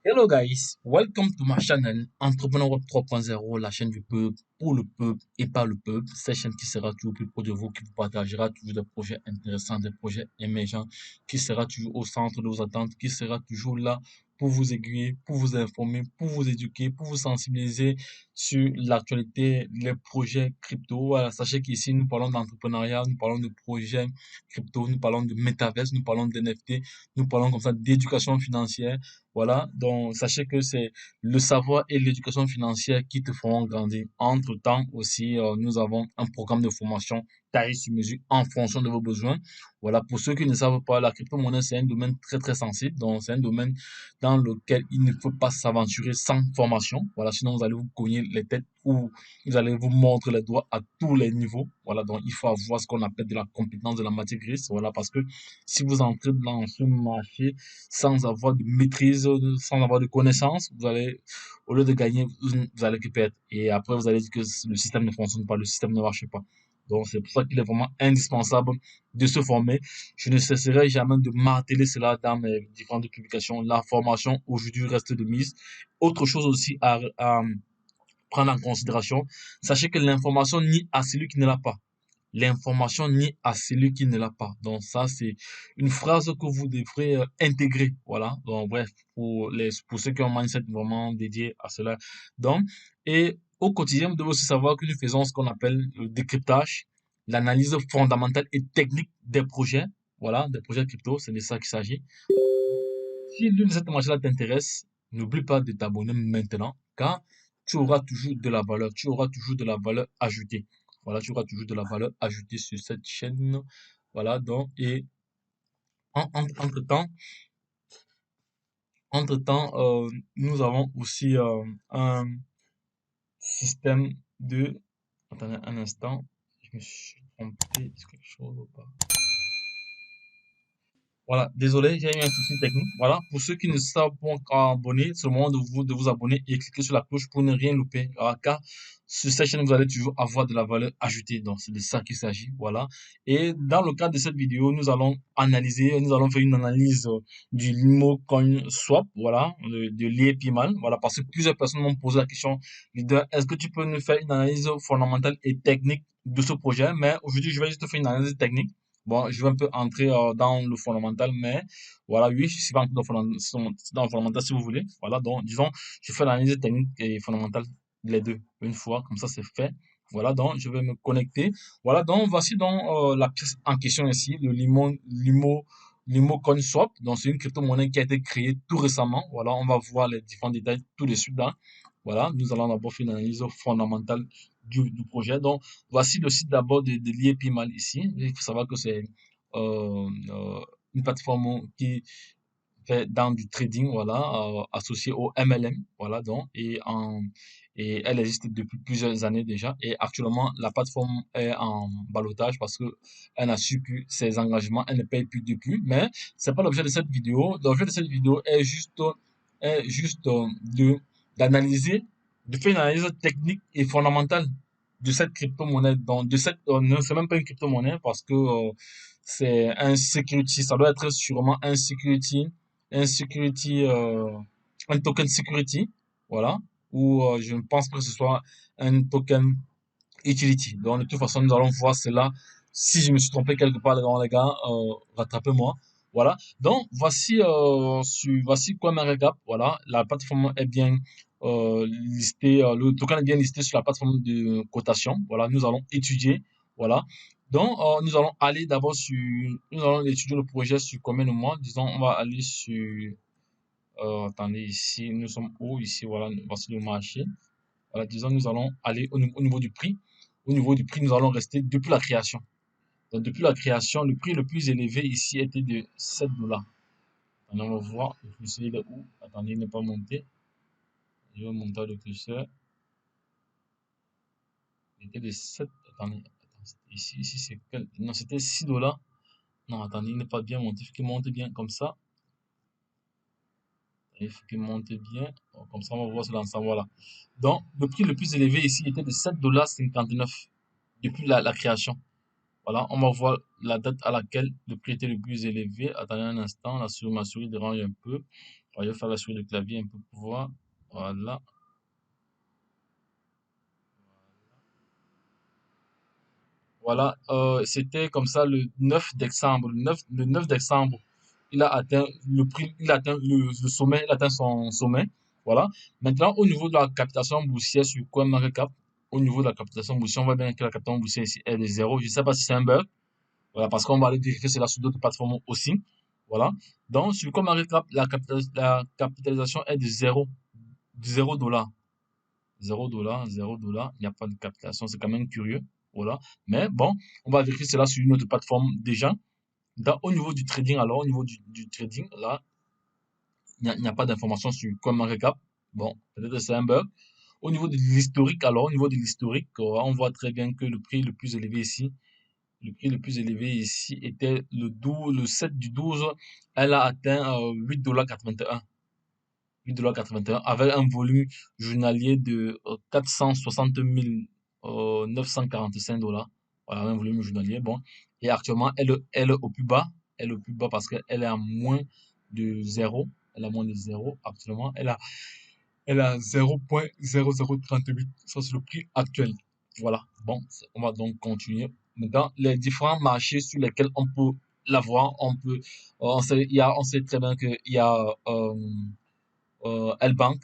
Hello guys, welcome to my channel Entrepreneur Web 3.0, la chaîne du peuple, pour le peuple et par le peuple. Cette chaîne qui sera toujours plus proche de vous, qui vous partagera toujours des projets intéressants, des projets émergents, qui sera toujours au centre de vos attentes, qui sera toujours là pour vous aiguiller, pour vous informer, pour vous éduquer, pour vous sensibiliser sur l'actualité, les projets crypto. Voilà, sachez qu'ici nous parlons d'entrepreneuriat, nous parlons de projets crypto, nous parlons de métaverse, nous parlons de NFT, nous parlons comme ça d'éducation financière. Voilà, donc sachez que c'est le savoir et l'éducation financière qui te feront grandir. Entre-temps aussi, nous avons un programme de formation tarif sur mesure en fonction de vos besoins. Voilà, pour ceux qui ne savent pas, la crypto-monnaie, c'est un domaine très très sensible. Donc, c'est un domaine dans lequel il ne faut pas s'aventurer sans formation. Voilà, sinon vous allez vous cogner les têtes ou vous allez vous mordre les doigts à tous les niveaux. Voilà, donc il faut avoir ce qu'on appelle de la compétence de la matière grise. Voilà, parce que si vous entrez dans ce marché sans avoir de maîtrise, sans avoir de connaissances, vous allez, au lieu de gagner, vous allez que perdre. Et après, vous allez dire que le système ne fonctionne pas, le système ne marche pas. Donc, c'est pour ça qu'il est vraiment indispensable de se former. Je ne cesserai jamais de marteler cela dans mes différentes publications. La formation aujourd'hui reste de mise. Autre chose aussi à prendre en considération, sachez que l'information nie à celui qui ne l'a pas. L'information nie à celui qui ne l'a pas. Donc ça, c'est une phrase que vous devrez intégrer. Voilà. Donc bref, pour ceux qui ont un mindset vraiment dédié à cela. Donc, et au quotidien, vous devez aussi savoir que nous faisons ce qu'on appelle le décryptage, l'analyse fondamentale et technique des projets. Voilà, des projets crypto, c'est de ça qu'il s'agit. Si l'une de ces thématiques-là t'intéresse, n'oublie pas de t'abonner maintenant, car tu auras toujours de la valeur, tu auras toujours de la valeur ajoutée. Voilà, tu auras toujours de la valeur ajoutée sur cette chaîne. Voilà, donc, et entre-temps, nous avons aussi un système de... Attendez un instant, je me suis trompé, est-ce quelque chose ou pas? Voilà, désolé, j'ai eu un souci technique. Voilà, pour ceux qui ne savent pas encore abonner, c'est le moment de vous abonner et cliquer sur la cloche pour ne rien louper. Alors, car sur cette chaîne, vous allez toujours avoir de la valeur ajoutée. Donc, c'est de ça qu'il s'agit. Voilà. Et dans le cadre de cette vidéo, nous allons faire une analyse du Limo Coin Swap. Voilà, de l'IEPIMAL. Voilà, parce que plusieurs personnes m'ont posé la question, leader, est-ce que tu peux nous faire une analyse fondamentale et technique de ce projet? Mais aujourd'hui, je vais juste faire une analyse technique. Bon, je vais un peu entrer dans le fondamental, mais voilà, oui, je suis pas entré dans le fondamental si vous voulez. Voilà, donc disons, je fais l'analyse technique et fondamentale les deux une fois, comme ça c'est fait. Voilà, donc je vais me connecter. Voilà, donc voici donc la pièce en question ici, le Limo Coin Swap. Donc c'est une crypto-monnaie qui a été créée tout récemment. Voilà, on va voir les différents détails tout de suite là. Voilà, nous allons d'abord faire une analyse fondamentale du projet. Donc voici le site d'abord de l'IEPIMAL ici. Il faut savoir que c'est une plateforme qui fait dans du trading, voilà, associée au MLM, voilà, donc, et elle existe depuis plusieurs années déjà. Et actuellement, la plateforme est en balotage parce que elle n'a su plus ses engagements, elle ne paye plus depuis. Mais c'est pas l'objet de cette vidéo. L'objet de cette vidéo est juste d'analyser, de faire une analyse technique et fondamentale de cette crypto-monnaie. Donc, non, c'est même pas une crypto-monnaie parce que c'est un security, ça doit être sûrement un security, un token security, voilà, ou je ne pense pas que ce soit un token utility. Donc, de toute façon, nous allons voir cela. Si je me suis trompé quelque part, les gars, rattrapez-moi. Voilà. Donc, voici quoi ma récap. Voilà. La plateforme est bien listée, le token est bien listé sur la plateforme de cotation. Voilà. Nous allons étudier. Voilà. Donc, nous allons étudier le projet sur combien de mois. Disons, on va aller sur, attendez, ici, nous sommes où? Ici, voilà, voici le marché. Voilà, disons, nous allons aller au niveau du prix. Au niveau du prix, nous allons rester depuis la création. Donc, depuis la création, le prix le plus élevé ici était de 7 dollars. On va voir, le curseur il est où? Attendez, il n'est pas monté. Je vais monter le curseur. Il était de 7. Attendez, ici c'est quel? Non, c'était 6 dollars. Non, attendez, il n'est pas bien monté. Il faut qu'il monte bien comme ça. Il faut qu'il monte bien. Bon, comme ça, on va voir sur l'ensemble. Voilà. Donc, le prix le plus élevé ici était de 7,59 dollars depuis la création. Voilà, on va voir la date à laquelle le prix était le plus élevé. Attendez un instant, ma souris dérange un peu. On va faire la souris de clavier un peu pour voir. Voilà. Voilà, c'était comme ça le 9 décembre. Le 9 décembre, il a atteint le prix, il a atteint le sommet, il a atteint son sommet. Voilà. Maintenant, au niveau de la captation boursière sur CoinMarketCap, au niveau de la captation boursière, on voit bien que la captation boursière ici est de zéro. Je ne sais pas si c'est un bug. Voilà, parce qu'on va aller vérifier cela sur d'autres plateformes aussi. Voilà. Donc, sur CoinMarketCap, la capitalisation est de zéro dollar. 0 $, 0 $, il n'y a pas de captation, c'est quand même curieux. Voilà. Mais bon, on va vérifier cela sur une autre plateforme déjà. Au niveau du trading, alors, au niveau du trading, là, il n'y a pas d'information sur CoinMarketCap. Bon, peut-être c'est un bug. Au niveau de l'historique, alors, au niveau de l'historique, on voit très bien que le prix le plus élevé ici, le prix le plus élevé ici était le 7 du 12, elle a atteint 8,81 $. Avec un volume journalier de 460 945 $. Voilà, un volume journalier. Bon. Et actuellement, elle est au plus bas. Elle est au plus bas parce qu'elle est à moins de zéro. Elle a moins de zéro actuellement. Elle a 0,0038. Ça, c'est le prix actuel. Voilà. Bon, on va donc continuer. Maintenant, les différents marchés sur lesquels on peut l'avoir, on sait très bien qu'il y a sur L-Bank,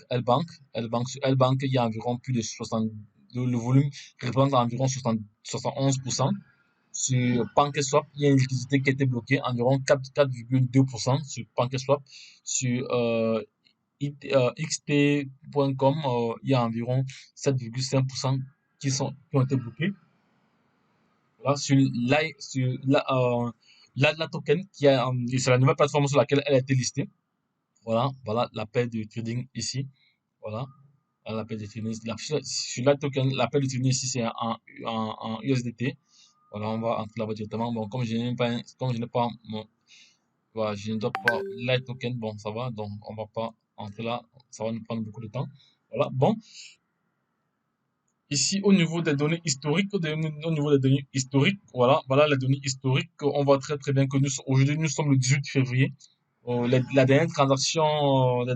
il y a environ plus de 60, le volume représente environ 71%. Sur PancakeSwap, il y a une liquidité qui a été bloquée, environ 4,2% sur PancakeSwap. Sur xt.com, il y a environ 7,5% qui ont été bloqués. Voilà, la token, c'est la nouvelle plateforme sur laquelle elle a été listée. Voilà la paire de trading ici. Voilà, l'appel de trading. Sur la token, l'appel de trading ici, c'est en USDT. Voilà, on va entrer là-bas directement. Bon, comme je n'ai pas voilà, je ne dois pas light token. Bon, ça va. Donc, on va pas entrer là. Ça va nous prendre beaucoup de temps. Voilà. Bon, ici, au niveau des données historiques, voilà les données historiques. On voit très, très bien que aujourd'hui, nous sommes le 18 février. La dernière transaction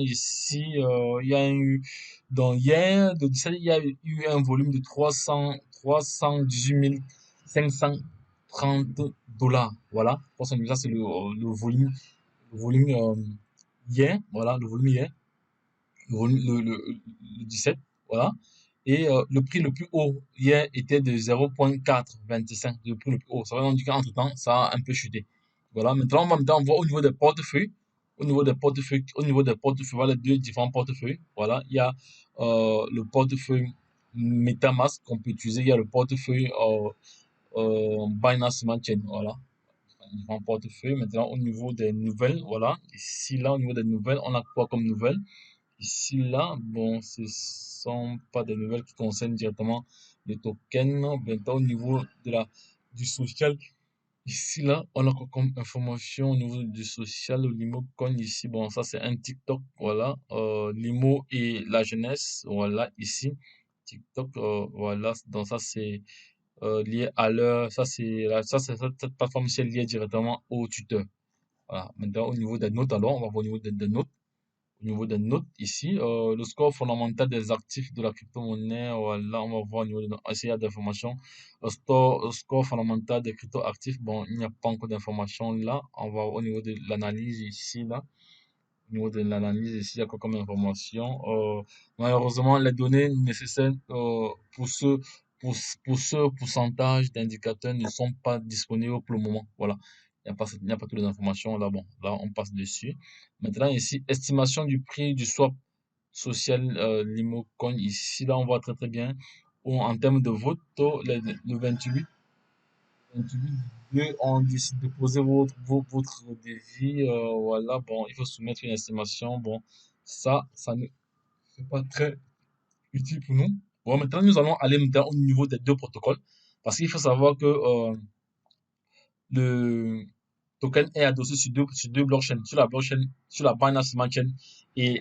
ici, il y a eu, donc hier, de 17, il y a eu un volume de 318 530 $. Voilà. 318, ça c'est le volume hier. Voilà, le volume hier. Le 17. Voilà. Et le prix le plus haut hier était de 0,425. Le prix le plus haut. Ça veut dire qu'entre temps, ça a un peu chuté. Voilà. Maintenant, on voit au niveau des portefeuilles. Au niveau des portefeuilles, voilà les deux différents portefeuilles. Voilà. Il y a le portefeuille MetaMask qu'on peut utiliser. Il y a le portefeuille Binance Smart Chain. Voilà. Différents portefeuilles. Maintenant, au niveau des nouvelles, voilà. Ici, là, au niveau des nouvelles, on a quoi comme nouvelles? Ici, là, bon, ce sont pas des nouvelles qui concernent directement le token. Maintenant, au niveau du social, ici, là, on a quoi comme information au niveau du social, le Limo Coin ici. Bon, ça, c'est un TikTok, voilà. Limo et la jeunesse, voilà, ici. TikTok, voilà. Donc, ça, c'est lié à leur, cette plateforme, c'est lié directement au tuteur. Voilà. Maintenant, au niveau des notes, alors, on va voir au niveau des notes. Au niveau des notes ici, le score fondamental des actifs de la crypto-monnaie, voilà, on va voir au niveau de s'il y a d'informations. Le score fondamental des crypto-actifs, bon, il n'y a pas encore d'informations là. On va au niveau de l'analyse ici, là. Au niveau de l'analyse ici, il y a quoi comme information? Malheureusement, les données nécessaires pour ce pourcentage d'indicateurs ne sont pas disponibles pour le moment. Voilà. Il n'y a pas toutes les informations là. Bon, là, on passe dessus. Maintenant, ici, estimation du prix du swap social Limocoin. Ici, là, on voit très très bien. En termes de vote, le 28 2, on décide de poser votre devis. Voilà, bon, il faut soumettre une estimation. Bon, ça ne c'est pas très utile pour nous. Bon, maintenant, nous allons aller maintenant au niveau des deux protocoles. Parce qu'il faut savoir que le token est adossé sur deux blockchains, sur la Binance Smart Chain et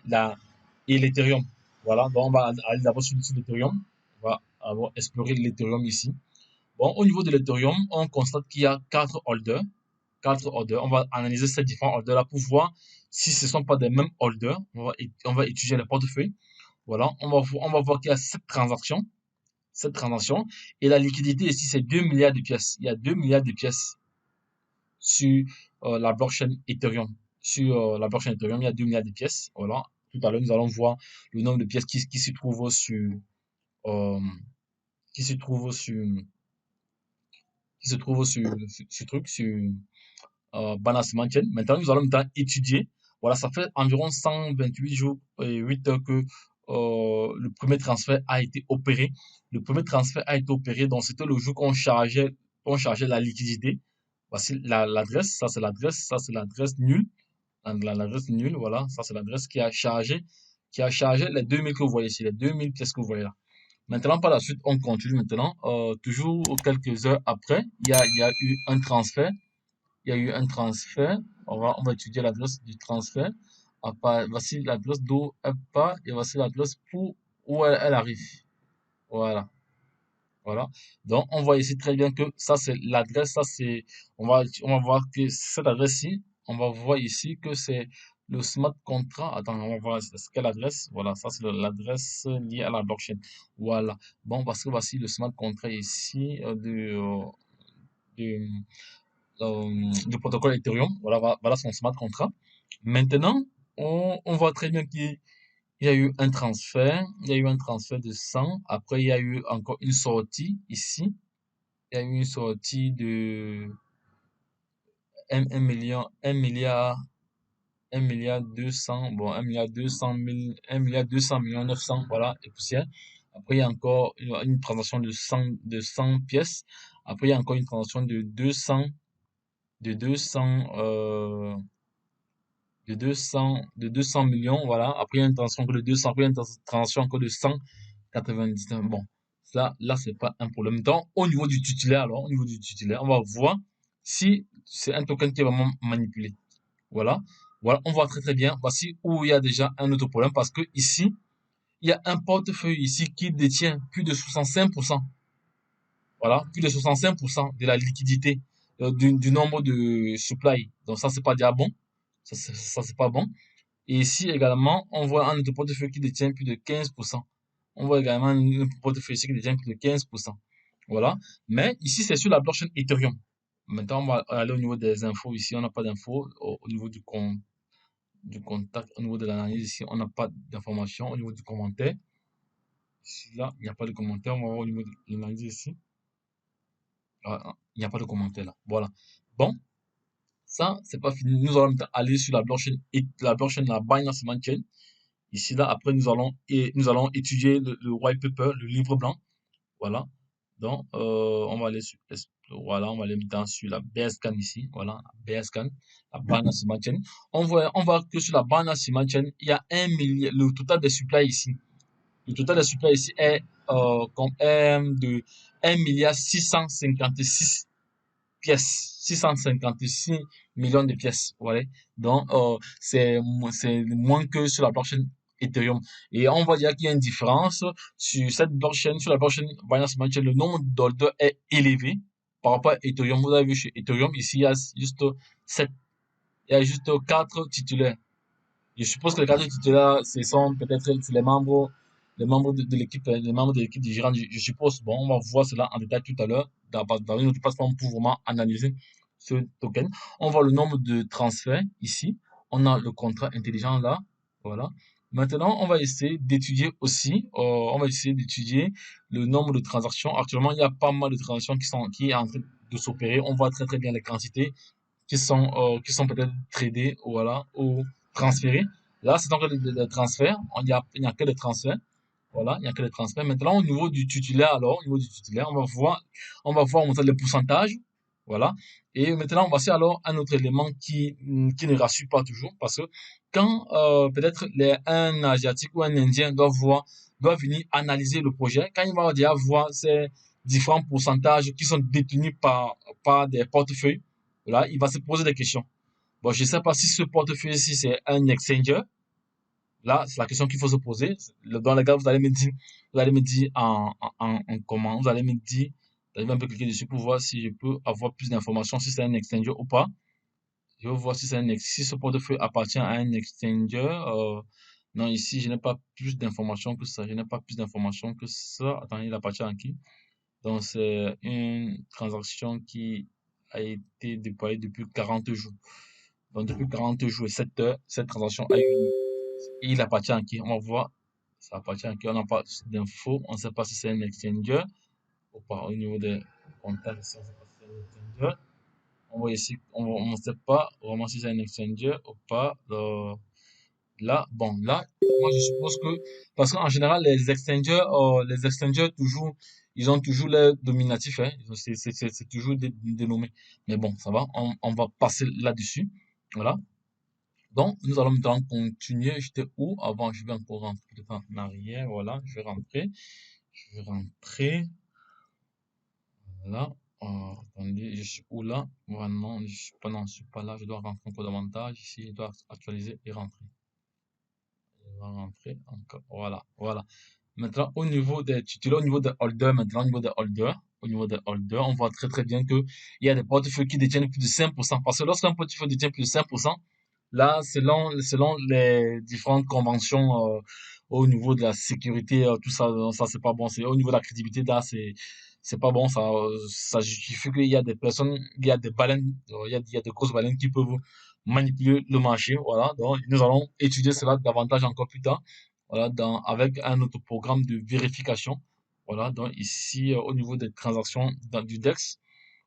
l'Ethereum. Voilà, donc on va aller d'abord sur l'Ethereum. On va avoir explorer l'Ethereum ici. Bon, au niveau de l'Ethereum, on constate qu'il y a 4 holders. 4 holders. On va analyser ces différents holders-là pour voir si ce ne sont pas des mêmes holders. On va étudier le portefeuille. Voilà, on va voir qu'il y a 7 transactions. 7 transactions. Et la liquidité ici, c'est 2 milliards de pièces. Il y a 2 milliards de pièces sur la blockchain Ethereum. Sur la blockchain Ethereum, il y a 2 milliards de pièces. Voilà. Tout à l'heure, nous allons voir le nombre de pièces qui se trouvent sur, euh, qui se trouvent sur, qui se trouvent sur truc, sur Binance Smart Chain. Maintenant, nous allons maintenant étudier. Voilà, ça fait environ 128 jours et 8 heures que le premier transfert a été opéré. Le premier transfert a été opéré, donc c'était le jour qu'on chargeait la liquidité. Voici l'adresse, ça c'est l'adresse nulle. L'adresse nulle, voilà, ça c'est l'adresse qui a chargé les 2000 que vous voyez ici, les 2000 pièces que vous voyez là. Maintenant, par la suite, on continue maintenant. Toujours quelques heures après, il y a eu un transfert. Il y a eu un transfert. On va étudier l'adresse du transfert. Voici l'adresse d'où elle part et voici l'adresse pour où elle arrive. Voilà. Voilà. Donc, on voit ici très bien que ça, c'est l'adresse. On va voir que cette adresse-ci, on va voir ici que c'est le smart contract. Attends, on va voir c'est quelle adresse. Voilà, ça, c'est l'adresse liée à la blockchain. Voilà. Bon, parce que voici le smart contract ici du, du protocole Ethereum. Voilà son smart contract. Maintenant, on voit très bien qu'il y a eu un transfert. Il y a eu un transfert de 100. Après, il y a eu encore une sortie ici. Il y a eu une sortie de 1 million, 1 milliard 200, bon, 1 milliard 200 000, 1 milliard 200 millions 900, voilà, et poussière. Après, il y a encore une transaction de 100 pièces. Après, il y a encore une transaction de 200, de 200, de 200 millions, voilà. Après, il y a une transaction encore de 200, après, il y a une transaction encore de 199. Bon, ça, là, c'est pas un problème. Donc, au niveau du titulaire, alors, au niveau du titulaire, on va voir si c'est un token qui est vraiment manipulé. Voilà. Voilà, on voit très très bien. Voici où il y a déjà un autre problème parce que ici, il y a un portefeuille ici qui détient plus de 65%. Voilà, plus de 65% de la liquidité du nombre de supply. Donc ça, c'est pas déjà bon. Ça c'est pas bon. Et ici également, on voit un autre portefeuille qui détient plus de 15%. On voit également un portefeuille ici qui détient plus de 15%. Voilà. Mais ici, c'est sur la blockchain Ethereum. Maintenant, on va aller au niveau des infos. Ici, on n'a pas d'infos. Au niveau du contact, au niveau de l'analyse, ici, on n'a pas d'informations. Au niveau du commentaire, ici, là, il n'y a pas de commentaire. On va voir au niveau de l'analyse ici. Ah, il n'y a pas de commentaire là. Voilà. Bon, ça, c'est pas fini. Nous allons aller sur la blockchain, la Binance Smart Chain. Ici, là, après, nous allons étudier le white paper, le livre blanc. Voilà. Donc, on va aller sur, voilà, on va aller maintenant sur la BSCAN ici. Voilà, BSCAN, la Binance Smart Chain. On voit que sur la Binance Smart Chain, il y a 1 milliard, le total des supplies ici. Le total des supplies ici est, de 1 milliard 656 pièces, 656 millions de pièces. Voilà. Donc, c'est moins que sur la blockchain Ethereum. Et on va dire qu'il y a une différence sur cette blockchain, sur la blockchain Binance Smart Chain, le nombre d'holders est élevé par rapport à Ethereum. Vous avez vu chez Ethereum, ici, il y a juste 7, il y a juste 4 titulaires. Je suppose que les 4 titulaires, ce sont peut-être les membres de l'équipe, les membres de l'équipe dirigeante, je suppose. Bon, on va voir cela en détail tout à l'heure dans une autre plateforme pour vraiment analyser ce token. On voit le nombre de transferts ici. On a le contrat intelligent là. Voilà. Maintenant, on va essayer d'étudier aussi, on va essayer d'étudier le nombre de transactions. Actuellement, il y a pas mal de transactions qui est en train de s'opérer. On voit très très bien les quantités qui sont peut-être tradés, voilà, ou transférés. Là, c'est donc des transferts. Il n'y a que des transferts. Voilà, il n'y a que des transferts. Maintenant, au niveau du titulaire, alors, au niveau du titulaire, on va voir le pourcentage. Voilà. Et maintenant, voici alors un autre élément qui ne rassure pas toujours parce que quand peut-être un Asiatique ou un Indien doit venir analyser le projet, quand il va déjà voir ces différents pourcentages qui sont détenus par des portefeuilles, là, il va se poser des questions. Bon, je ne sais pas si ce portefeuille-ci, c'est un exchanger. Là, c'est la question qu'il faut se poser. Dans les gars, vous allez me dire comment, vous allez me dire Je vais un peu cliquer dessus pour voir si je peux avoir plus d'informations, si c'est un exchanger ou pas. Je vais voir si si ce portefeuille appartient à un exchanger. Non, ici, je n'ai pas plus d'informations que ça. Je n'ai pas plus d'informations que ça. Attends, il appartient à qui? Donc, c'est une transaction qui a été déployée depuis 40 jours. Donc, depuis 40 jours et 7 heures, cette transaction a eu. Et il appartient à qui? On va voir. Ça appartient à qui? On n'a pas d'infos. On ne sait pas si c'est un exchanger ou pas. Au niveau des contacts, ici, on ne sait pas si c'est un exchanger. On voit ici, on ne sait pas vraiment si c'est un exchanger ou pas. Là, bon, là, moi je suppose que, parce qu'en général, les exchangers toujours, ils ont toujours leur dominatif, hein. C'est toujours dénommé. Mais bon, ça va, on va passer là-dessus. Voilà. Donc, nous allons maintenant continuer. J'étais où avant? Je vais encore rentrer peut-être en arrière. Voilà, je vais rentrer. Je vais rentrer. Là, attendez, je suis où là? Voilà, non, je suis pas, non, je suis pas là. Je dois rentrer encore davantage. Ici, je dois actualiser et rentrer. Je dois rentrer encore. Voilà, voilà. Maintenant, tu es là au niveau des holders, maintenant, au niveau des holders, on voit très très bien que il y a des portefeuilles qui détiennent plus de 5%. Parce que lorsqu'un portefeuille détient plus de 5%, là, selon les différentes conventions, au niveau de la sécurité, tout ça, ça c'est pas bon. C'est au niveau de la crédibilité, là, c'est pas bon. Ça justifie qu'il y a des personnes, il y a des baleines, il y a des grosses baleines qui peuvent manipuler le marché. Voilà. Donc, nous allons étudier cela davantage encore plus tard. Voilà, avec un autre programme de vérification. Voilà. Donc, ici, au niveau des transactions du DEX,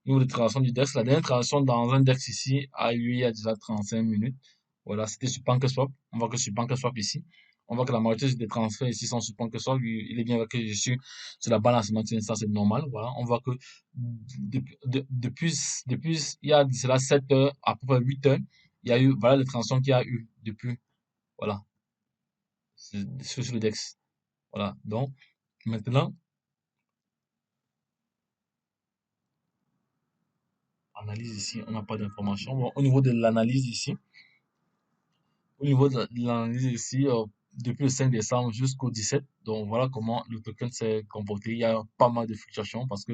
au niveau des transactions du DEX, la dernière transaction dans un DEX ici a eu il y a déjà 35 minutes. Voilà, c'était sur PancakeSwap. On voit que sur PancakeSwap ici, on voit que la majorité des transferts ici sont sur PancakeSwap. Il est bien vrai que je suis sur la balance maintenue, ça c'est normal. Voilà, on voit que depuis, il y a cela 7 heures, à peu près 8 heures, il y a eu, voilà les transactions qu'il y a eu depuis, voilà, sur le DEX. Voilà, donc maintenant, analyse ici, on n'a pas d'informations. Bon, au niveau de l'analyse ici, au niveau de l'analyse ici, depuis le 5 décembre jusqu'au 17, donc voilà comment le token s'est comporté. Il y a pas mal de fluctuations parce que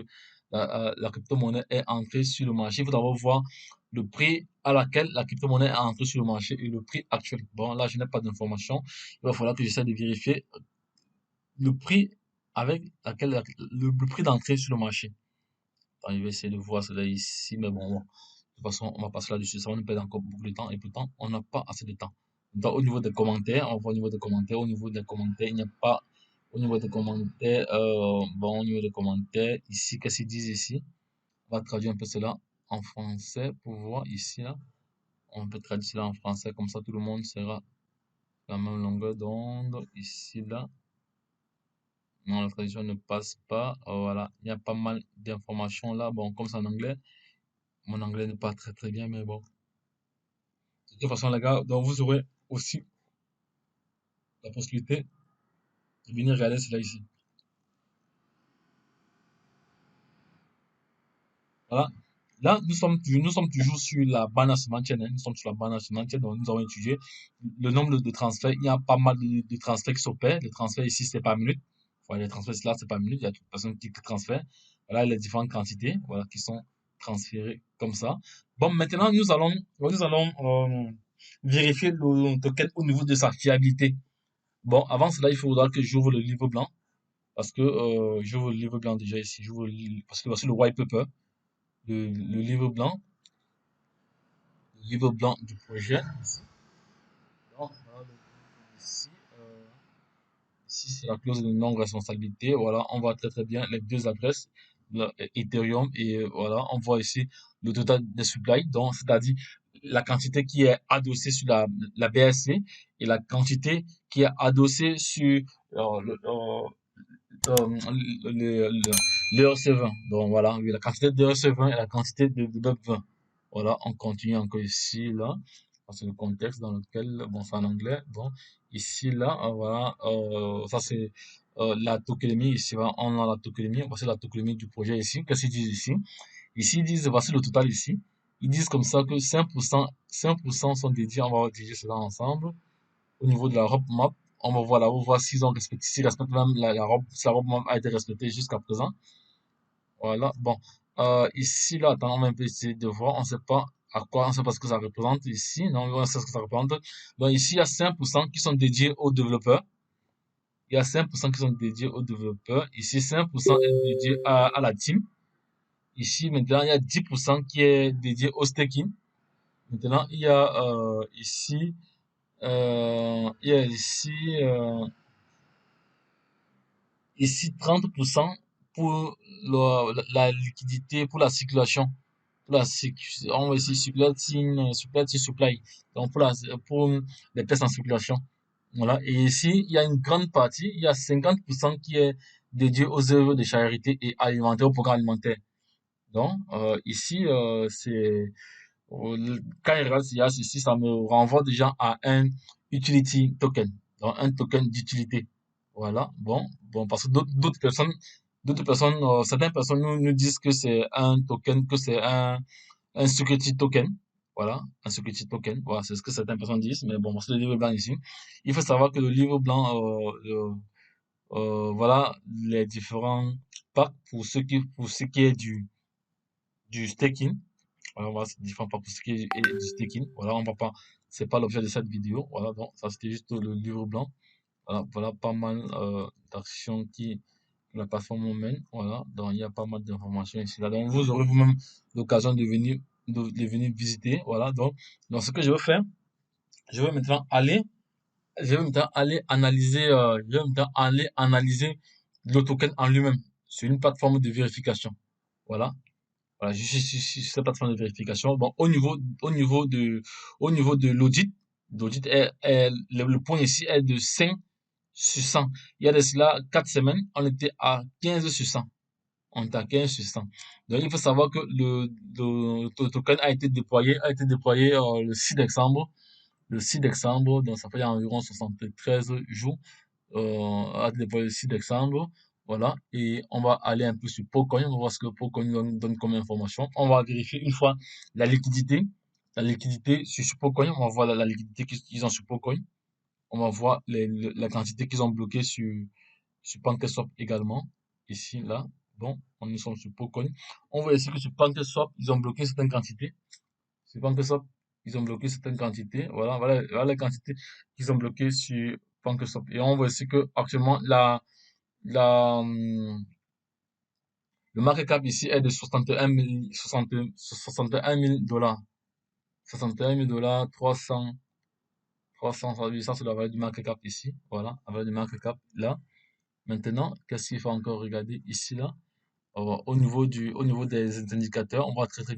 la crypto-monnaie est entrée sur le marché. Il faut d'abord voir le prix à laquelle la crypto-monnaie est entrée sur le marché et le prix actuel. Bon, là, je n'ai pas d'informations. Il va falloir que j'essaie de vérifier le prix avec le prix d'entrée sur le marché. Attends, je vais essayer de voir cela ici, mais bon. De toute façon, on va passer là-dessus. Ça va nous perdre encore beaucoup de temps et pourtant, on n'a pas assez de temps. Donc, au niveau des commentaires, on voit au niveau des commentaires. Au niveau des commentaires, il n'y a pas. Au niveau des commentaires, bon, au niveau des commentaires, ici, qu'est-ce qu'ils disent ici? On va traduire un peu cela en français pour voir ici, là. On peut traduire cela en français, comme ça tout le monde sera la même longueur d'onde. Ici, là. Non, la traduction ne passe pas. Voilà, il y a pas mal d'informations là. Bon, comme c'est en anglais, mon anglais n'est pas très très bien, mais bon. De toute façon, les gars, donc vous aurez aussi la possibilité de venir regarder cela ici. Voilà. Là, nous sommes toujours sur la banane semantienne, hein. Nous sommes sur la banane semantienne, donc nous avons étudié le nombre de transferts. Il y a pas mal de transferts qui s'opèrent. Les transferts ici, c'est par minute. Voilà, les transferts là, c'est par minute. Il y a toute personne qui transfère. Voilà les différentes quantités, voilà, qui sont transférées comme ça. Bon, maintenant, nous allons vérifier le token au niveau de sa fiabilité. Bon, avant cela, il faudra que j'ouvre le livre blanc. Parce que j'ouvre le livre blanc déjà ici. Parce que voici le white paper, le livre blanc, le livre blanc du projet. Ici, donc, voilà, ici, ici c'est la clause de non-responsabilité. Voilà, on voit très très bien les deux adresses, Ethereum et voilà, on voit ici le total des supply, donc c'est-à-dire la quantité qui est adossée sur la BSC et la quantité qui est adossée sur l'ERC20. Donc voilà, oui, la quantité d'ERC20 et la quantité de BEP20. Voilà, on continue encore ici, là. C'est le contexte dans lequel, bon, c'est en anglais. Bon, ici, là, voilà, ça c'est la tokenomie. Ici, voilà, on a la tokenomie. Voici la tokenomie du projet ici. Qu'est-ce qu'ils disent ici? Ici, ils disent, voici le total ici. Ils disent comme ça que 5% sont dédiés. On va dédier cela ensemble au niveau de la roadmap. On va voir s'ils respectent même si la roadmap a été respectée jusqu'à présent. Voilà, bon. Ici, là, attends, on va un peu essayer de voir. On sait pas à quoi, on sait pas ce que ça représente ici. Non, on sait ce que ça représente. Donc, ici, il y a 5% qui sont dédiés aux développeurs. Il y a 5% qui sont dédiés aux développeurs. Ici, 5% est dédié à la team. Ici, maintenant, il y a 10% qui est dédié au staking. Maintenant, il y a il y a ici, ici 30% pour la liquidité, pour la circulation. On va ici supply, supply. Donc pour les pièces en circulation. Voilà. Et ici, il y a une grande partie, il y a 50% qui est dédié aux œuvres de charité et alimentaire, au programme alimentaire. Donc, ici, quand il regarde ici, ça me renvoie déjà à un utility token. Donc, un token d'utilité. Voilà. Bon, parce que d'autres personnes, certaines personnes nous disent que c'est un token, que c'est un security token. Voilà, un security token. Voilà, c'est ce que certaines personnes disent. Mais bon, c'est le livre blanc ici. Il faut savoir que le livre blanc, voilà les différents packs pour ce qui est du staking. Voilà, voilà, c'est différent pour ce qui est du staking. Voilà, on va pas, c'est pas l'objet de cette vidéo. Voilà, donc ça c'était juste le livre blanc. Voilà, voilà pas mal d'actions qui la plateforme mène. Voilà, donc il y a pas mal d'informations ici. Là, donc vous aurez vous-même l'occasion de venir visiter. Voilà, donc ce que je veux faire, je vais maintenant aller, je vais maintenant aller analyser, je vais maintenant aller analyser le token en lui-même sur une plateforme de vérification. Voilà. Voilà, je suis sur cette plateforme de vérification. Bon, au niveau de l'audit le point ici est de 5 sur 100. Il y a de cela 4 semaines, on était à 15 sur 100. On était à 15 sur 100. Donc, il faut savoir que le token a été déployé le 6 décembre. Le 6 décembre, donc ça fait environ 73 jours à déployer le 6 décembre. Voilà. Et on va aller un peu sur Pocoin. On va voir ce que Pocoin donne comme information. On va vérifier une fois la liquidité. La liquidité sur Pocoin. On va voir la liquidité qu'ils ont sur Pocoin. On va voir la quantité qu'ils ont bloqué sur PancakeSwap également. Ici, là. Bon, on est sur Pocoin. On voit ici que sur PancakeSwap, ils ont bloqué certaines quantités. Sur PancakeSwap, ils ont bloqué certaines quantités. Voilà les quantités qu'ils ont bloquées sur PancakeSwap. Et on voit ici que actuellement le market cap ici est de 61 000, 61 000 dollars. 61 000 dollars, 300, ça c'est la valeur du market cap ici. Voilà, la valeur du market cap là. Maintenant, qu'est-ce qu'il faut encore regarder ici là? Au niveau des indicateurs, on voit très très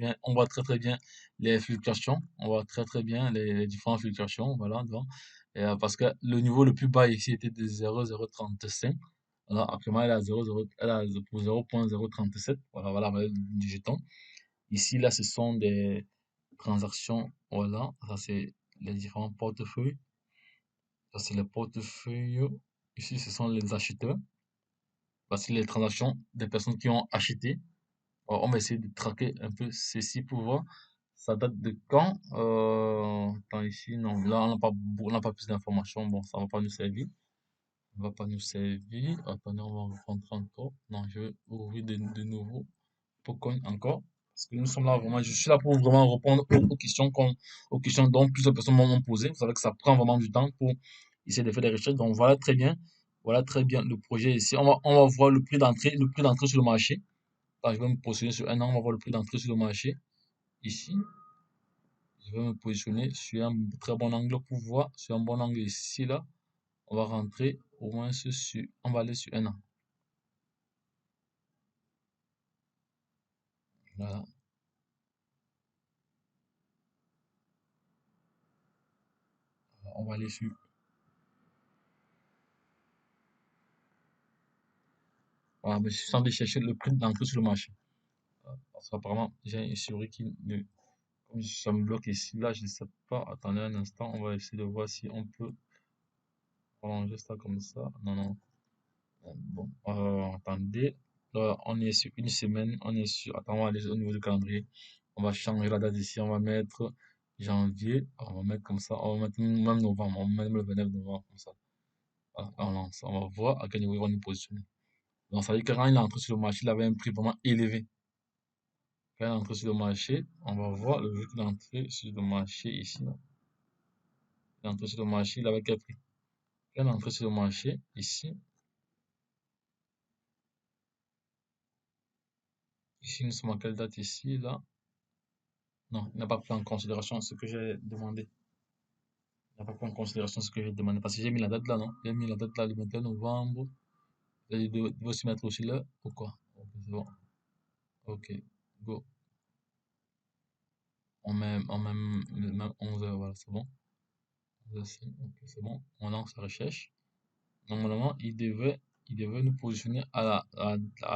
bien les fluctuations, on voit très très bien les différentes fluctuations, voilà, donc, parce que le niveau le plus bas ici était de 0,035. Voilà, actuellement, elle a pour 0,037. Voilà, voilà, voilà, du jeton. Ici, là, ce sont des transactions. Voilà, ça, c'est les différents portefeuilles. Ça, c'est les portefeuilles. Ici, ce sont les acheteurs. Voici les transactions des personnes qui ont acheté. Alors, on va essayer de traquer un peu ceci pour voir. Ça date de quand? Attends, ici, non, là, on n'a pas plus d'informations. Bon, ça va pas nous servir. Ça va pas nous servir. Attendez, on va rentrer encore. Non, je vais ouvrir de nouveau. Pourquoi encore? Parce que nous sommes là vraiment, je suis là pour vraiment répondre aux questions dont plusieurs personnes m'ont posé. Vous savez que ça prend vraiment du temps pour essayer de faire des recherches. Donc voilà très bien le projet ici. On va voir le prix d'entrée sur le marché. Là, je vais me positionner sur un an, on va voir le prix d'entrée sur le marché. Ici, je vais me positionner sur un très bon angle pour voir, sur un bon angle ici, là. On va rentrer au moins on va aller sur un an. Voilà. On va aller sur. Voilà, mais je suis en train de chercher le prix d'entrée sur le marché. Parce qu'apparemment, j'ai un historique qui ne, comme ça me bloque ici, là, je ne sais pas. Attendez un instant, on va essayer de voir si on peut ranger ça comme ça. Non, non. Bon, attendez. Là, on est sur une semaine, attends, on va aller au niveau du calendrier. On va changer la date ici, on va mettre janvier, on va mettre comme ça, on va mettre même novembre, on va mettre le 29 novembre comme ça. Voilà, on lance, on va voir à quel niveau on est positionné. Donc, ça veut dire que quand il est entré sur le marché, il avait un prix vraiment élevé. Quand il est entré sur le marché, on va voir le jour qu'il est entré sur le marché ici. Là. Il est entré sur le marché, il avait quel prix? Quand il est entré sur le marché, ici, nous sommes à quelle date ici, là? Non, il n'a pas pris en considération ce que j'ai demandé. Il n'a pas pris en considération ce que j'ai demandé. Parce que j'ai mis la date là, non? J'ai mis la date là, le 21 novembre. Il doit se mettre aussi là. Pourquoi? Ok, c'est bon. Ok, go. Même 11 heures, voilà, c'est bon. 11 heures, ok, c'est bon. On lance la recherche. Normalement, il devait nous positionner à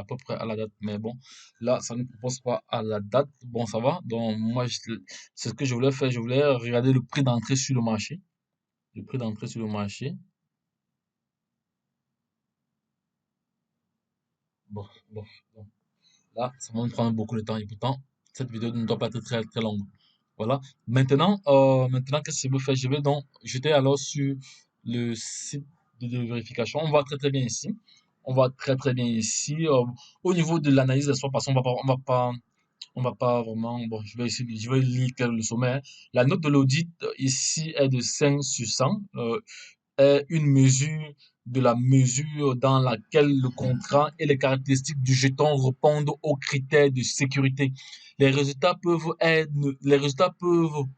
peu près à la date. Mais bon, là, ça ne nous propose pas à la date. Bon, ça va. Donc, moi, c'est ce que je voulais faire. Je voulais regarder le prix d'entrée sur le marché. Le prix d'entrée sur le marché. Bon, bon, bon. Là, ça va me prendre beaucoup de temps. Et pourtant, cette vidéo ne doit pas être très, très longue. Voilà. Maintenant, qu'est-ce que je veux faire? Je vais donc jeter alors sur le site de vérification. On voit très, très bien ici. On voit très, très bien ici. Au niveau de l'analyse des swaps, parce qu'on on va pas vraiment, bon, je vais lire le sommet. Hein. La note de l'audit ici est de 5 sur 100. Est une mesure de la mesure dans laquelle le contrat et les caractéristiques du jeton répondent aux critères de sécurité. Les résultats peuvent être, les résultats peuvent,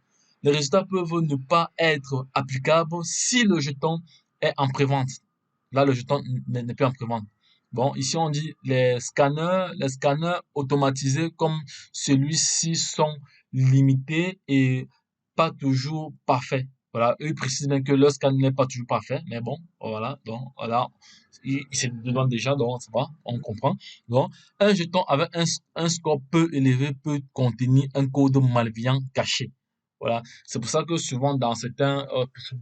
les résultats peuvent ne pas être applicables si le jeton est en prévente. Là, le jeton n'est plus en prévente. Bon, ici, on dit les scanners automatisés comme celui-ci sont limités et pas toujours parfaits. Voilà, eux ils précisent bien que leur scan n'est pas toujours parfait, mais bon, voilà, donc voilà, ils se demandent déjà, donc ça va, on comprend. Donc, un jeton avec un score peu élevé peut contenir un code malveillant caché. Voilà, c'est pour ça que souvent c'est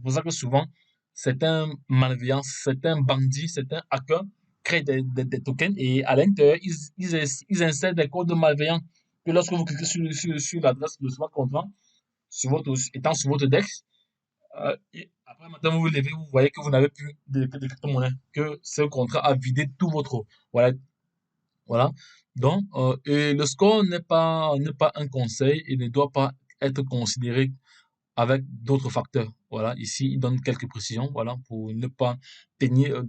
pour ça que souvent certains malveillants, certains bandits, certains hackers créent des tokens et à l'intérieur ils insèrent des codes malveillants que lorsque vous cliquez sur l'adresse de smart contract étant sur votre DEX, et après, maintenant, vous vous levez, vous voyez que vous n'avez plus de crypto-monnaie, que ce contrat a vidé tout votre wallet. Voilà. Donc, et le score n'est pas un conseil et ne doit pas être considéré avec d'autres facteurs. Voilà, ici, il donne quelques précisions, voilà, pour ne pas tenir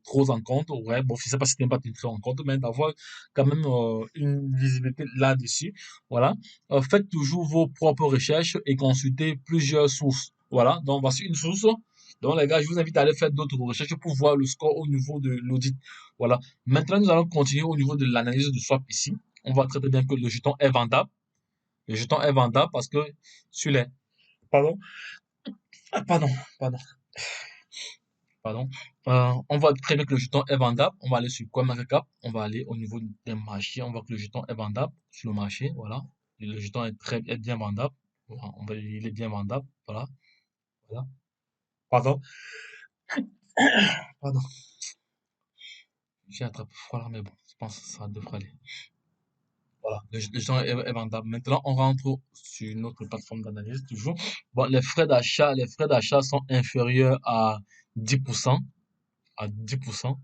trop en compte. Ouais, bon, je sais pas si tu n'es pas tenir trop en compte, mais d'avoir quand même une visibilité là-dessus. Voilà. Faites toujours vos propres recherches et consultez plusieurs sources. Voilà, donc voici une source. Donc, les gars, je vous invite à aller faire d'autres recherches pour voir le score au niveau de l'audit. Voilà. Maintenant, nous allons continuer au niveau de l'analyse du swap ici. On voit très très bien que le jeton est vendable. Le jeton est vendable parce que sur les... Pardon? Ah, pardon, pardon. On voit très bien que le jeton est vendable. On va aller sur CoinMarketCap. On va aller au niveau des marchés. On voit que le jeton est vendable sur le marché. Voilà. Et le jeton est bien vendable. Voilà, il est bien vendable. Voilà. Voilà. Pardon. Pardon. J'ai attrapé froid là, mais bon, je pense que ça devrait aller. Voilà, le jeton est vendable. Maintenant, on rentre sur notre plateforme d'analyse toujours. Bon, les frais d'achat sont inférieurs à 10%. À 10%.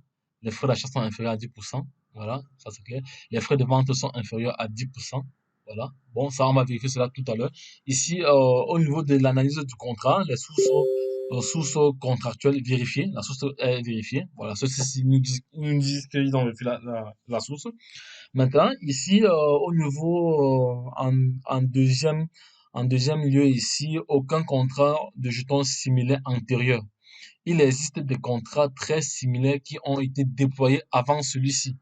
Les frais d'achat sont inférieurs à 10%. Voilà, ça c'est clair. Les frais de vente sont inférieurs à 10%. Voilà. Bon, ça, on va vérifier cela tout à l'heure. Ici, au niveau de l'analyse du contrat, sources contractuelles vérifiées. La source est vérifiée. Voilà, ceci nous disent qu'ils ont vérifié la source. Maintenant, ici, au niveau, en deuxième lieu, ici, aucun contrat de jetons similaire antérieur. Il existe des contrats très similaires qui ont été déployés avant celui-ci.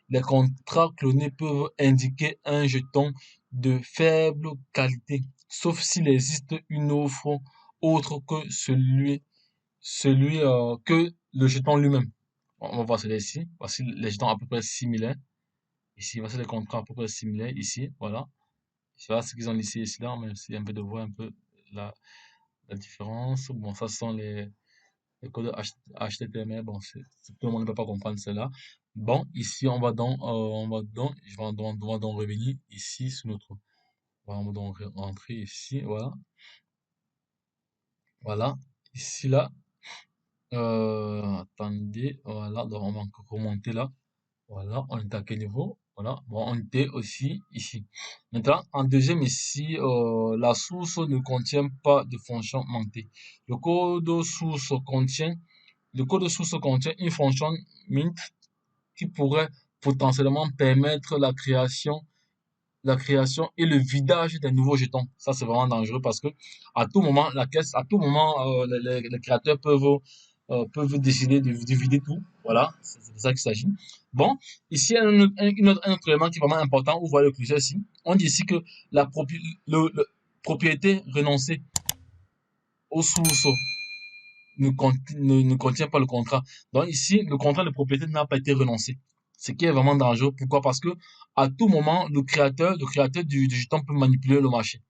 Les contrats clonés peuvent indiquer un jeton de faible qualité, sauf s'il existe une offre autre que que le jeton lui-même. On va voir celui-ci. Voici les jetons à peu près similaires. Ici, voici les contrats à peu près similaires. Ici, voilà. Voilà ce qu'ils ont listé ici, là. Même si un peu de voir un peu la, la différence. Bon, ça ce sont les codes HTML. Bon, tout le monde ne peut pas comprendre cela. Bon, ici, on va donc revenir ici sur notre, on va donc rentrer ici, voilà. Voilà. Ici, là. Attendez, voilà, donc on va encore remonter là. Voilà, on est à quel niveau? Voilà, bon, on était aussi ici. Maintenant, en deuxième ici, la source ne contient pas de fonction montée. Le code source contient, le code source contient une fonction mint qui pourrait potentiellement permettre la création et le vidage des nouveaux jetons. Ça, c'est vraiment dangereux parce que à tout moment, la caisse, à tout moment, les créateurs peuvent décider de vider tout. Voilà, c'est de ça qu'il s'agit. Bon, ici, un autre élément qui est vraiment important, vous voyez le curseur ici. On dit ici que le propriété renoncée aux sources ne contient pas le contrat. Donc ici, le contrat de propriété n'a pas été renoncé. Ce qui est vraiment dangereux. Pourquoi? Parce que à tout moment, le créateur du jeton peut manipuler le marché.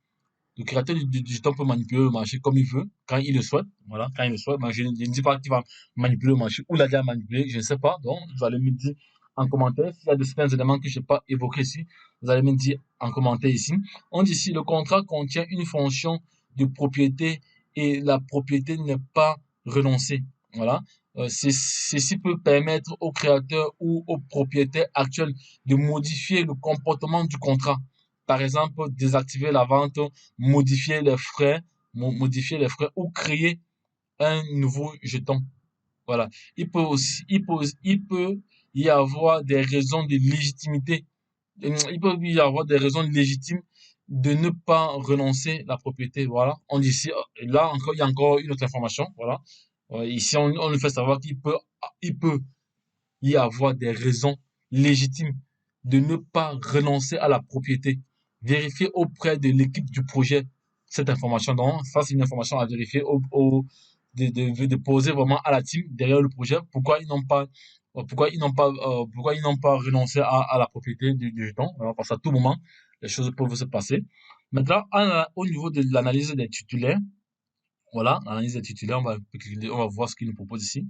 Le créateur du jeton peut manipuler le marché comme il veut, quand il le souhaite. Voilà, quand il le souhaite. Mais je ne dis pas qu'il va manipuler le marché ou l'a déjà manipulé, je ne sais pas. Donc, vous allez me dire en commentaire s'il y a de certains éléments que je n'ai pas évoqués ici. Vous allez me dire en commentaire ici. On dit ici, le contrat contient une fonction de propriété et la propriété n'est pas renoncée. Voilà. Ceci peut permettre au créateur ou au propriétaire actuel de modifier le comportement du contrat. Par exemple, désactiver la vente, modifier les frais, modifier les frais ou créer un nouveau jeton. Voilà. Il peut y avoir des raisons de légitimité. Il peut y avoir des raisons légitimes de ne pas renoncer la propriété. Voilà. On dit ici, là encore, il y a encore une autre information. Voilà. Ici, on nous fait savoir il peut y avoir des raisons légitimes de ne pas renoncer à la propriété. Vérifier auprès de l'équipe du projet cette information. Donc, ça, c'est une information à vérifier de poser vraiment à la team derrière le projet. Pourquoi ils n'ont pas renoncé à la propriété du jeton. Alors, parce qu'à tout moment, les choses peuvent se passer. Maintenant, au niveau de l'analyse des titulaires, voilà, l'analyse des titulaires, on va voir ce qu'il nous propose ici.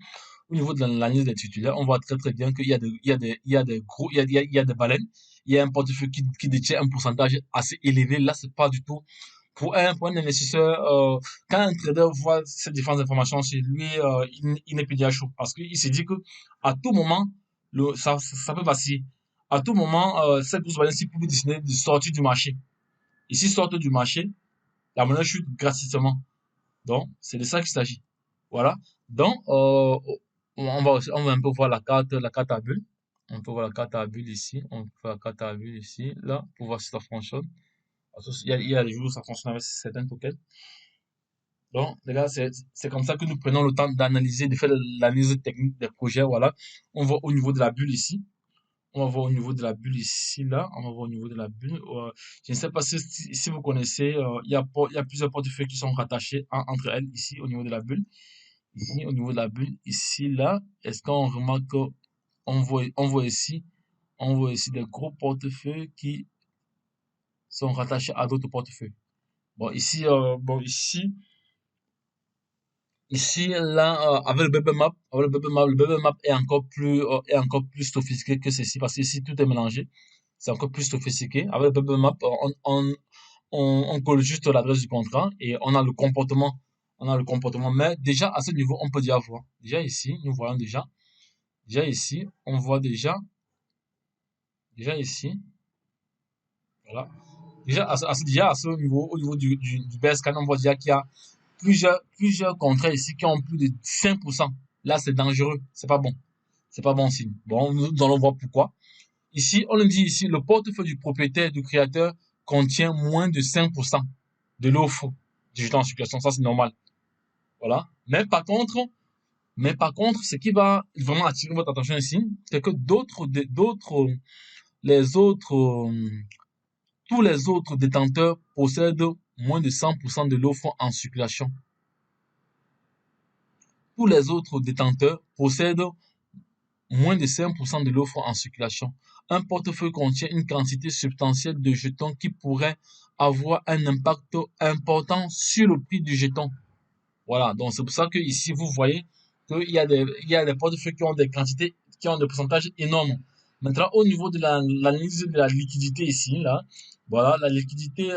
Au niveau de l'analyse des titulaires, on voit très très bien qu'il y a il y a des gros, il y a des baleines. Il y a un portefeuille qui détient un pourcentage assez élevé. Là, c'est pas du tout pour un investisseur. Quand un trader voit ces différentes informations chez lui, il n'est plus déjà chaud parce qu'il se dit que à tout moment, ça peut passer. À tout moment, cette grosse baleine, peut décider de sortir du marché. Et s'ils sortent du marché, la monnaie chute gratuitement. Donc, c'est de ça qu'il s'agit. Voilà. Donc, on va un peu voir la carte à bulles. On peut voir la carte à bulles ici. On peut voir la carte à bulles ici, là, pour voir si ça fonctionne. Il y a des jours où ça fonctionne avec certains tokens. Donc, les gars, c'est comme ça que nous prenons le temps d'analyser, de faire l'analyse technique des projets. Voilà. On voit au niveau de la bulle ici. On va voir au niveau de la bulle ici, là. On va voir au niveau de la bulle. Je ne sais pas si vous connaissez, il y a plusieurs portefeuilles qui sont rattachés entre elles ici au niveau de la bulle. Ici, au niveau de la bulle, ici, là, est-ce qu'on remarque on voit ici des gros portefeuilles qui sont rattachés à d'autres portefeuilles. Ici, là, le bubble map est encore plus sophistiqué que ceci, parce que ici, tout est mélangé. C'est encore plus sophistiqué. Avec le bubble map, on colle juste l'adresse du contrat et on a le comportement. On a le comportement. Mais déjà, à ce niveau, on peut déjà voir. Déjà ici, nous voyons déjà ici, on voit déjà ici, voilà. Déjà à ce niveau, au niveau du base scan, on voit déjà qu'il y a plusieurs contrats ici qui ont plus de 5%. Là, c'est dangereux. C'est pas bon. C'est pas bon signe. Bon, nous allons voir pourquoi. Ici, on nous dit ici, le portefeuille du propriétaire, du créateur, contient moins de 5% de l'offre du jeton en circulation. Ça, c'est normal. Voilà. Mais par contre, ce qui va vraiment attirer votre attention ici, c'est que les autres, tous les autres détenteurs possèdent moins de 100% de l'offre en circulation. Tous les autres détenteurs possèdent moins de 5% de l'offre en circulation. Un portefeuille contient une quantité substantielle de jetons qui pourrait avoir un impact important sur le prix du jeton. Voilà, donc c'est pour ça que ici vous voyez qu'il y a des portefeuilles qui ont des quantités, qui ont des pourcentages énormes. Maintenant, au niveau de l'analyse de la liquidité ici, là, Voilà, la liquidité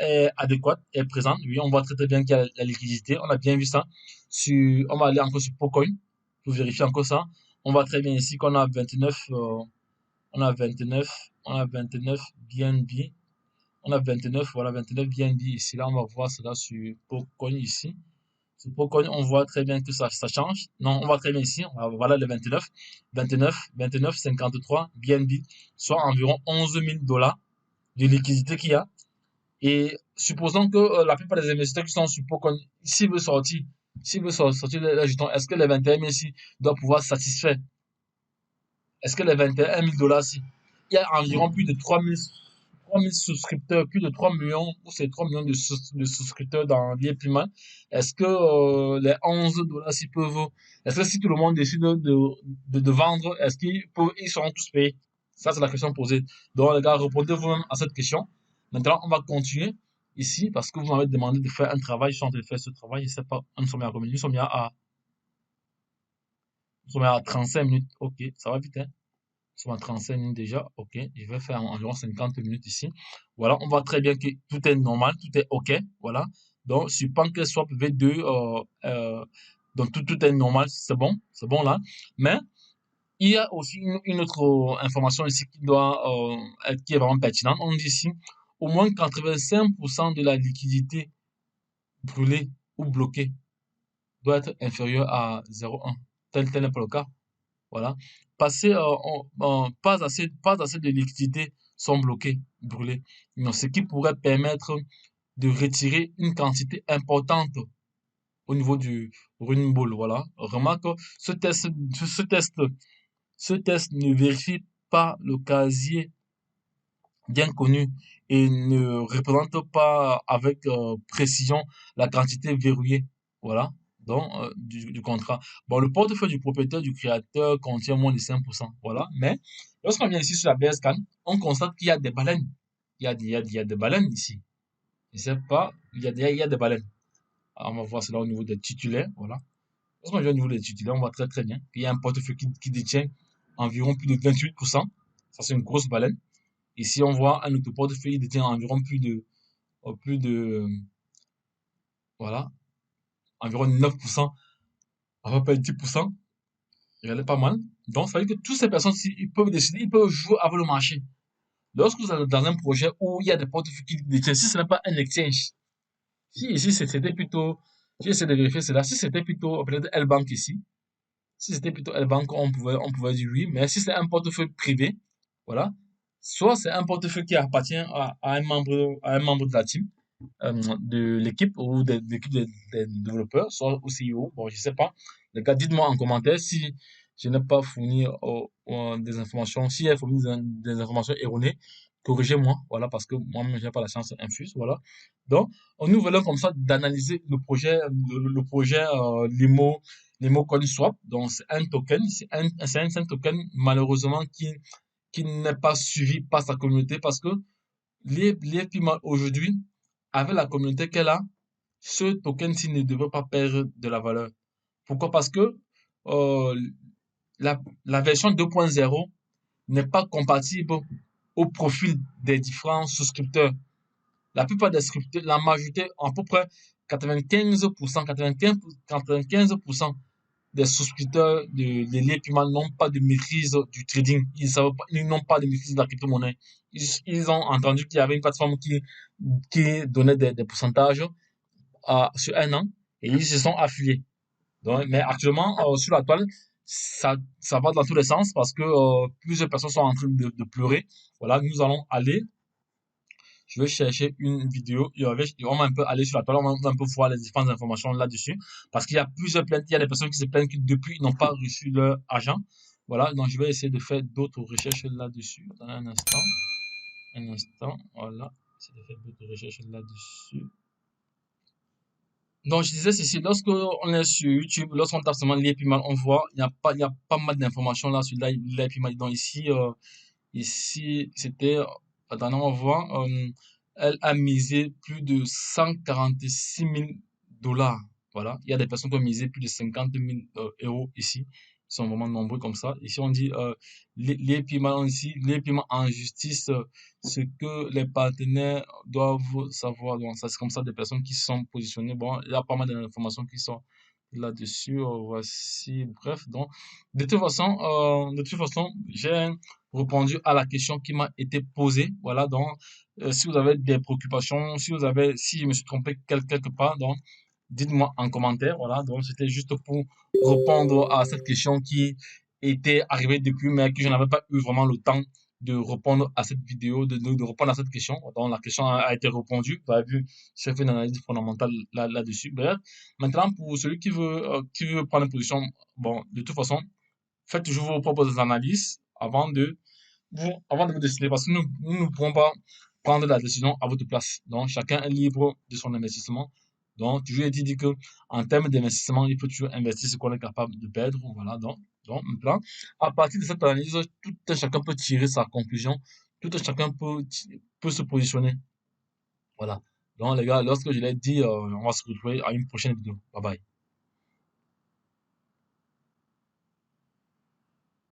est adéquate, est présente. Oui, on voit très très bien qu'il y a la liquidité. On a bien vu ça. On va aller encore sur Pocoin pour vérifier encore ça. On voit très bien ici qu'on a 29, on a 29, on a 29 BNB. On a 29, voilà, 29 BNB ici. Là, on va voir cela sur Pocoin ici. Sur Pocoin, on voit très bien que ça change. Non, on voit très bien ici. Voilà le 29, 29, 29, 53 BNB, soit environ 11 000 dollars de liquidité qu'il y a. Et supposons que la plupart des investisseurs qui sont sur Pocoin, s'ils veulent sortir les jetons, est-ce que les 21 000 ici doivent pouvoir satisfaire? Est-ce que les 21 000 dollars ici, il y a environ plus de 3 000 souscripteurs, plus de 3 millions, ou c'est 3 millions de souscripteurs dans l'IEPIMA. Est-ce que les 11 dollars ici peuvent, est-ce que si tout le monde décide de vendre, est-ce ils seront tous payés? Ça, c'est la question posée. Donc, les gars, répondez vous-même à cette question. Maintenant, on va continuer ici parce que vous m'avez demandé de faire un travail. Je suis en train de faire ce travail. Je ne sais pas, nous sommes à combien? Nous sommes à 35 minutes. Ok, ça va vite, hein? Nous sommes à 35 minutes déjà. Ok, je vais faire environ 50 minutes ici. Voilà, on voit très bien que tout est normal, tout est ok. Voilà. Donc, sur PancakeSwap V2, donc tout est normal, c'est bon là. Mais il y a aussi une autre information ici qui est vraiment pertinente. On dit ici, au moins 85% de la liquidité brûlée ou bloquée doit être inférieure à 0,1. Tel n'est pas le cas. Voilà. Pas assez de liquidités sont bloquées, brûlées. Donc, ce qui pourrait permettre de retirer une quantité importante au niveau du running ball. Voilà. Remarque, ce test, ce test ne vérifie pas le casier bien connu et ne représente pas avec précision la quantité verrouillée. Voilà. Donc, du contrat. Bon, le portefeuille du propriétaire, du créateur contient moins de 5%. Voilà. Mais, lorsqu'on vient ici sur la BSCAN, on constate qu'il y a des baleines. Il y a des baleines ici. Je sais pas, il y a des baleines. Alors, on va voir cela au niveau des titulaires. Voilà. Lorsqu'on vient au niveau des titulaires, on voit très très bien qu'il y a un portefeuille qui détient environ plus de 28%. Ça, c'est une grosse baleine. Ici, on voit un autre portefeuille qui détient environ plus de, voilà, environ 9%, à peu près 10%. Regardez pas mal. Donc, ça veut dire que toutes ces personnes, ils peuvent décider, ils peuvent jouer avec le marché. Lorsque vous êtes dans un projet où il y a des portefeuilles qui détiennent, si ce n'est pas un exchange, si ici c'était plutôt, j'essaie de vérifier cela, si c'était plutôt peut-être L-Bank ici, si c'était plutôt L-Bank, on pouvait dire oui, mais si c'est un portefeuille privé, voilà, soit c'est un portefeuille qui appartient à un membre de la team, de l'équipe ou de l'équipe des développeurs, soit au CEO. Bon, je sais pas. Les gars, dites-moi en commentaire si je n'ai pas fourni des informations, si j'ai fourni des informations erronées, corrigez-moi, voilà, parce que moi-même, j'ai pas la chance infuse, voilà. Donc, nous venons comme ça d'analyser le projet Limo CoinSwap. Donc, c'est un token, c'est un token, malheureusement, qui n'est pas suivi par sa communauté parce que les piments aujourd'hui, avec la communauté qu'elle a, ce token-ci ne devrait pas perdre de la valeur. Pourquoi? Parce que euh, la version 2.0 n'est pas compatible au profil des différents souscripteurs. La plupart des souscripteurs, la majorité, à peu près 95%, 95% des souscripteurs de l'EPIMA n'ont pas de maîtrise du trading. Ils n'ont pas de maîtrise de la crypto-monnaie. Ils ont entendu qu'il y avait une plateforme qui donnait des pourcentages sur un an et ils se sont affiliés. Donc, mais actuellement, sur la toile, ça va dans tous les sens parce que plusieurs personnes sont en train de pleurer. Voilà, nous allons aller. Je vais chercher une vidéo. On va un peu aller sur la toile, on va un peu voir les différentes informations là-dessus. Parce qu'il y a plusieurs plaintes, il y a des personnes qui se plaignent que depuis, ils n'ont pas reçu leur argent. Voilà, donc je vais essayer de faire d'autres recherches là-dessus. Dans un instant. Un instant, voilà. Essayer de faire d'autres recherches là-dessus. Donc, je disais ceci, lorsque on est sur YouTube, lorsqu'on tape seulement l'IPMAN, on voit, il y a pas mal d'informations là sur l'IPMAN. Donc, ici, c'était, attendez, on voit, elle a misé plus de 146 000 dollars. Voilà. Il y a des personnes qui ont misé plus de 50 000 euros ici. sont vraiment nombreux comme ça. Ici, on dit les paiements ici, les paiements en justice, ce que les partenaires doivent savoir. Donc, ça, c'est comme ça des personnes qui sont positionnées. Bon, il y a pas mal d'informations qui sont là-dessus. Voici, bref. Donc, de toute façon, j'ai répondu à la question qui m'a été posée. Voilà. Donc, si vous avez des préoccupations, si je me suis trompé quelque part, donc, dites-moi en commentaire. Voilà. Donc, c'était juste pour répondre à cette question qui était arrivée depuis, mais que je n'avais pas eu vraiment le temps de répondre à cette vidéo, de répondre à cette question. Donc, la question a été répondue. Vous avez vu, j'ai fait une analyse fondamentale là-dessus. Bref, maintenant, pour celui qui veut prendre une position, bon, de toute façon, faites toujours vos propres analyses avant de vous décider, parce que nous ne pourrons pas prendre la décision à votre place. Donc, chacun est libre de son investissement. Donc, toujours est dit que, en termes d'investissement, il faut toujours investir ce qu'on est capable de perdre. Voilà. Donc, maintenant, à partir de cette analyse, tout un chacun peut tirer sa conclusion. Tout un chacun peut se positionner. Voilà. Donc, les gars, lorsque je l'ai dit, on va se retrouver à une prochaine vidéo. Bye bye.